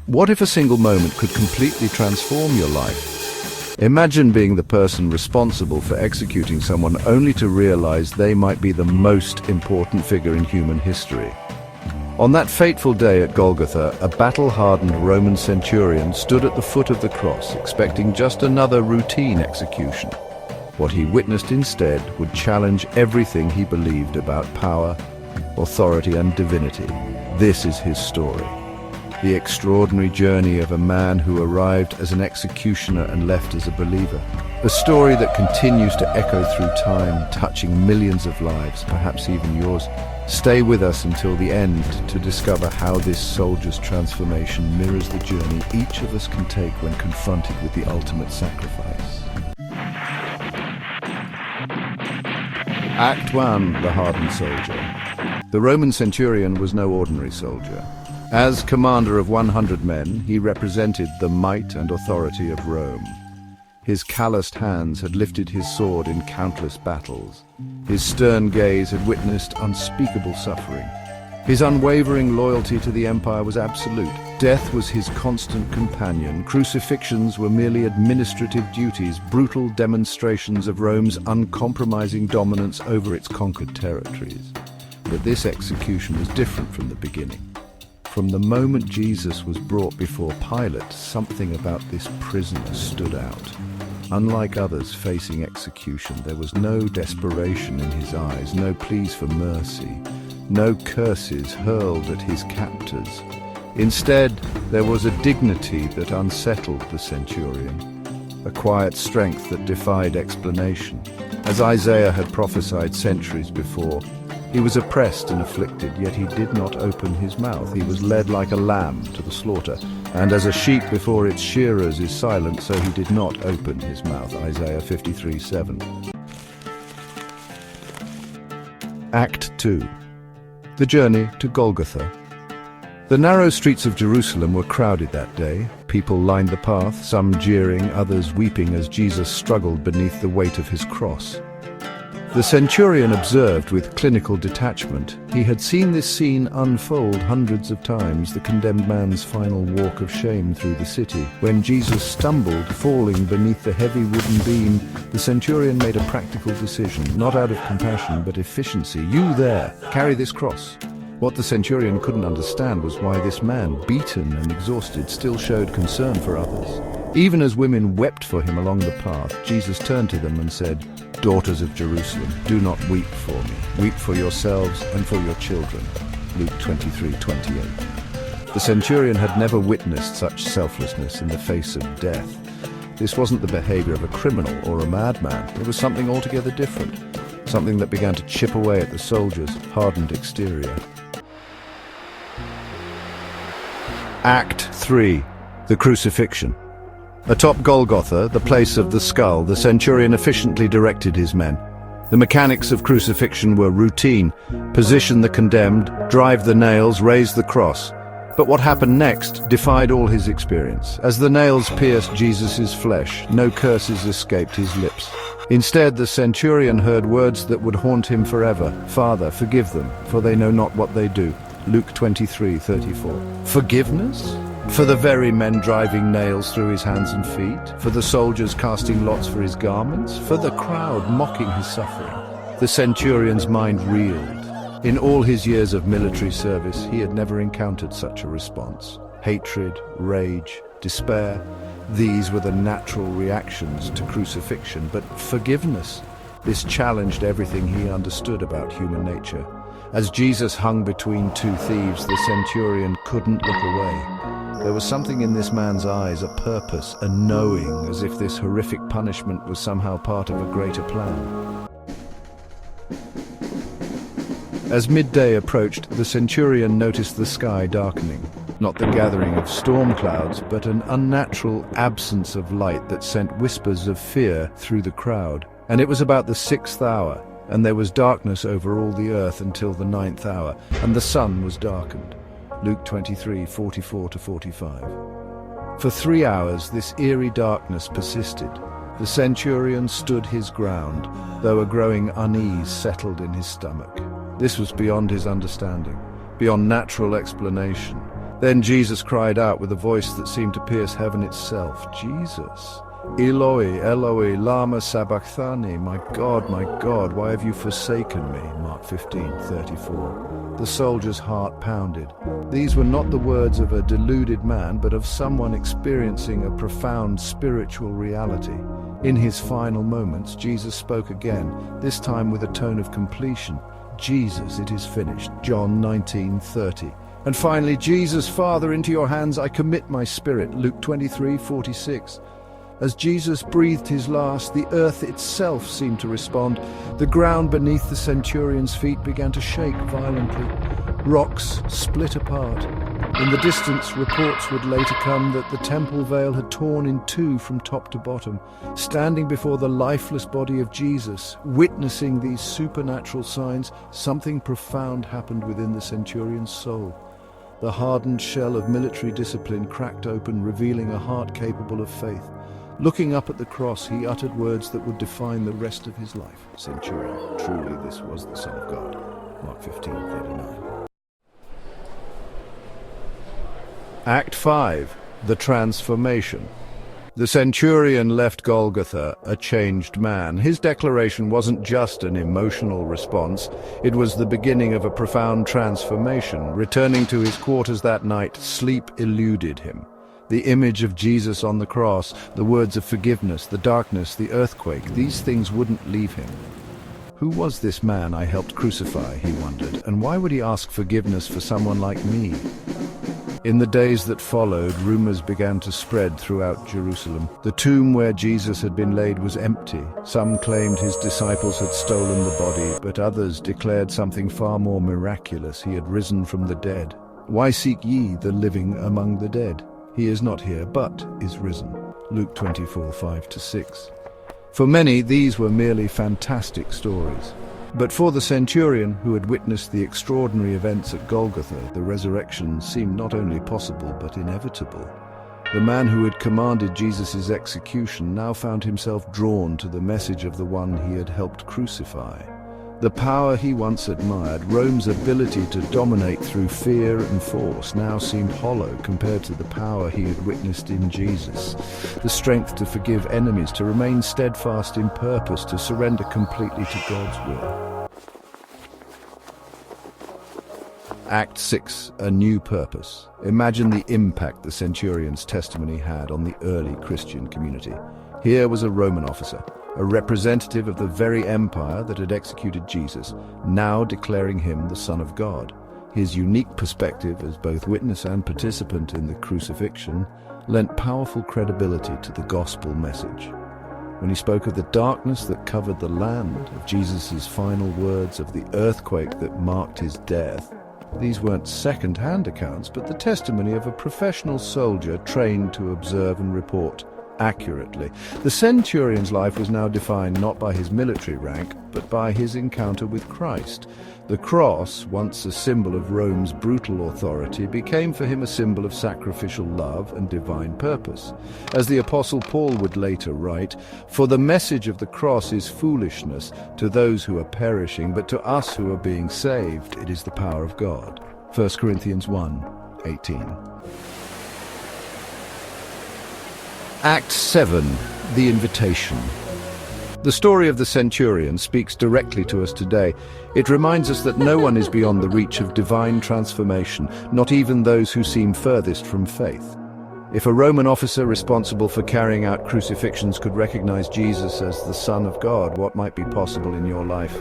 What if a single moment could completely transform your life? Imagine being the person responsible for executing someone only to realize they might be the most important figure in human history. On that fateful day at Golgotha, a battle-hardened Roman centurion stood at the foot of the cross, expecting just another routine execution. What he witnessed instead would challenge everything he believed about power, authority, and divinity. This is his story. The extraordinary journey of a man who arrived as an executioner and left as a believer. A story that continues to echo through time, touching millions of lives, perhaps even yours. Stay with us until the end to discover how this soldier's transformation mirrors the journey each of us can take when confronted with the ultimate sacrifice. Act 1. The Hardened Soldier. The Roman centurion was no ordinary soldier. As commander of 100 men, he represented the might and authority of Rome. His calloused hands had lifted his sword in countless battles. His stern gaze had witnessed unspeakable suffering. His unwavering loyalty to the empire was absolute. Death was his constant companion. Crucifixions were merely administrative duties, brutal demonstrations of Rome's uncompromising dominance over its conquered territories. But this execution was different from the beginning. From the moment Jesus was brought before Pilate, something about this prisoner stood out. Unlike others facing execution, there was no desperation in his eyes, no pleas for mercy, no curses hurled at his captors. Instead, there was a dignity that unsettled the centurion, a quiet strength that defied explanation. As Isaiah had prophesied centuries before, he was oppressed and afflicted, yet he did not open his mouth. He was led like a lamb to the slaughter, and as a sheep before its shearers is silent, so he did not open his mouth. Isaiah 53:7. Act 2. The Journey to Golgotha. The narrow streets of Jerusalem were crowded that day. People lined the path, some jeering, others weeping as Jesus struggled beneath the weight of his cross. The centurion observed with clinical detachment. He had seen this scene unfold hundreds of times, the condemned man's final walk of shame through the city. When Jesus stumbled, falling beneath the heavy wooden beam, the centurion made a practical decision, not out of compassion but efficiency. "You there, carry this cross." What the centurion couldn't understand was why this man, beaten and exhausted, still showed concern for others. Even as women wept for him along the path, Jesus turned to them and said, "Daughters of Jerusalem, do not weep for me. Weep for yourselves and for your children." Luke 23:28. The centurion had never witnessed such selflessness in the face of death. This wasn't the behavior of a criminal or a madman. It was something altogether different, something that began to chip away at the soldier's hardened exterior. Act 3. The Crucifixion. Atop Golgotha, the place of the skull, the centurion efficiently directed his men. The mechanics of crucifixion were routine: position the condemned, drive the nails, raise the cross. But what happened next defied all his experience. As the nails pierced Jesus' flesh, no curses escaped his lips. Instead, the centurion heard words that would haunt him forever. "Father, forgive them, for they know not what they do." Luke 23:34. Forgiveness? For the very men driving nails through his hands and feet? For the soldiers casting lots for his garments? For the crowd mocking his suffering? The centurion's mind reeled. In all his years of military service, he had never encountered such a response. Hatred, rage, despair, these were the natural reactions to crucifixion. But forgiveness, this challenged everything he understood about human nature. As Jesus hung between two thieves, the centurion couldn't look away. There was something in this man's eyes, a purpose, a knowing, as if this horrific punishment was somehow part of a greater plan. As midday approached, the centurion noticed the sky darkening. Not the gathering of storm clouds, but an unnatural absence of light that sent whispers of fear through the crowd. And it was about the 6th hour, and there was darkness over all the earth until the 9th hour, and the sun was darkened. Luke 23:44-45. For 3 hours this eerie darkness persisted. The centurion stood his ground, though a growing unease settled in his stomach. This was beyond his understanding, beyond natural explanation. Then Jesus cried out with a voice that seemed to pierce heaven itself, "Jesus, Eloi, Eloi, lama sabachthani, my God, why have you forsaken me?" Mark 15:34. The soldier's heart pounded. These were not the words of a deluded man, but of someone experiencing a profound spiritual reality. In his final moments, Jesus spoke again, this time with a tone of completion. "Jesus, it is finished." John 19:30. And finally, "Jesus, Father, into your hands I commit my spirit." Luke 23:46. As Jesus breathed his last, the earth itself seemed to respond. The ground beneath the centurion's feet began to shake violently. Rocks split apart. In the distance, reports would later come that the temple veil had torn in two from top to bottom. Standing before the lifeless body of Jesus, witnessing these supernatural signs, something profound happened within the centurion's soul. The hardened shell of military discipline cracked open, revealing a heart capable of faith. Looking up at the cross, he uttered words that would define the rest of his life. "Centurion, truly this was the Son of God." Mark 15:39. Act 5. The Transformation. The centurion left Golgotha a changed man. His declaration wasn't just an emotional response, it was the beginning of a profound transformation. Returning to his quarters that night, sleep eluded him. The image of Jesus on the cross, the words of forgiveness, the darkness, the earthquake, these things wouldn't leave him. Who was this man I helped crucify, he wondered, and why would he ask forgiveness for someone like me? In the days that followed, rumors began to spread throughout Jerusalem. The tomb where Jesus had been laid was empty. Some claimed his disciples had stolen the body, but others declared something far more miraculous. He had risen from the dead. "Why seek ye the living among the dead? He is not here, but is risen." Luke 24:5-6. For many, these were merely fantastic stories. But for the centurion, who had witnessed the extraordinary events at Golgotha, the resurrection seemed not only possible, but inevitable. The man who had commanded Jesus' execution now found himself drawn to the message of the one he had helped crucify. The power he once admired, Rome's ability to dominate through fear and force, now seemed hollow compared to the power he had witnessed in Jesus. The strength to forgive enemies, to remain steadfast in purpose, to surrender completely to God's will. Act 6. A new purpose. Imagine the impact the centurion's testimony had on the early Christian community. Here was a Roman officer, a representative of the very empire that had executed Jesus, now declaring him the Son of God. His unique perspective as both witness and participant in the crucifixion lent powerful credibility to the gospel message. When he spoke of the darkness that covered the land, of Jesus' final words, of the earthquake that marked his death, these weren't second-hand accounts, but the testimony of a professional soldier trained to observe and report accurately. The centurion's life was now defined not by his military rank, but by his encounter with Christ. The cross, once a symbol of Rome's brutal authority, became for him a symbol of sacrificial love and divine purpose. As the Apostle Paul would later write, "For the message of the cross is foolishness to those who are perishing, but to us who are being saved, it is the power of God." 1 Corinthians 1:18. Act 7. The Invitation. The story of the centurion speaks directly to us today. It reminds us that no one is beyond the reach of divine transformation, not even those who seem furthest from faith. If a Roman officer responsible for carrying out crucifixions could recognize Jesus as the Son of God, what might be possible in your life?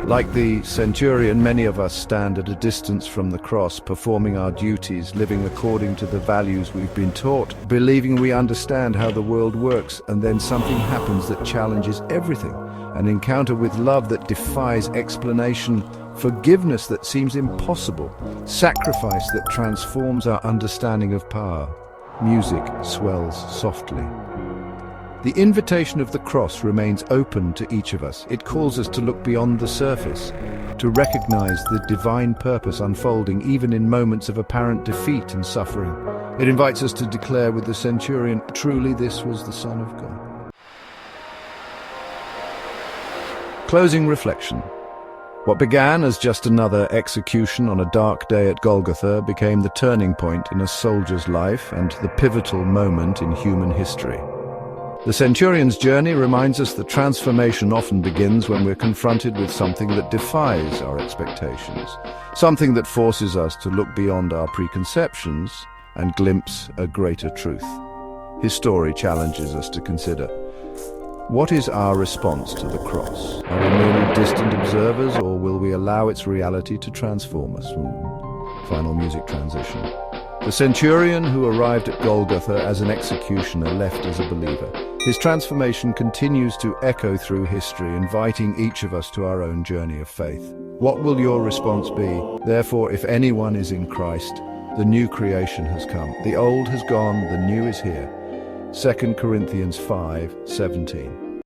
Like the centurion, many of us stand at a distance from the cross, performing our duties, living according to the values we've been taught, believing we understand how the world works, and then something happens that challenges everything. An encounter with love that defies explanation, forgiveness that seems impossible, sacrifice that transforms our understanding of power. Music swells softly. The invitation of the cross remains open to each of us. It calls us to look beyond the surface, to recognize the divine purpose unfolding even in moments of apparent defeat and suffering. It invites us to declare with the centurion, "Truly this was the Son of God." Closing reflection. What began as just another execution on a dark day at Golgotha became the turning point in a soldier's life and the pivotal moment in human history. The Centurion's journey reminds us that transformation often begins when we're confronted with something that defies our expectations, something that forces us to look beyond our preconceptions and glimpse a greater truth. His story challenges us to consider: what is our response to the cross? Are we merely distant observers, or will we allow its reality to transform us? Final music transition. The Centurion who arrived at Golgotha as an executioner left as a believer. His transformation continues to echo through history, inviting each of us to our own journey of faith. What will your response be? Therefore, if anyone is in Christ, the new creation has come. The old has gone, the new is here. 2 Corinthians 5:17.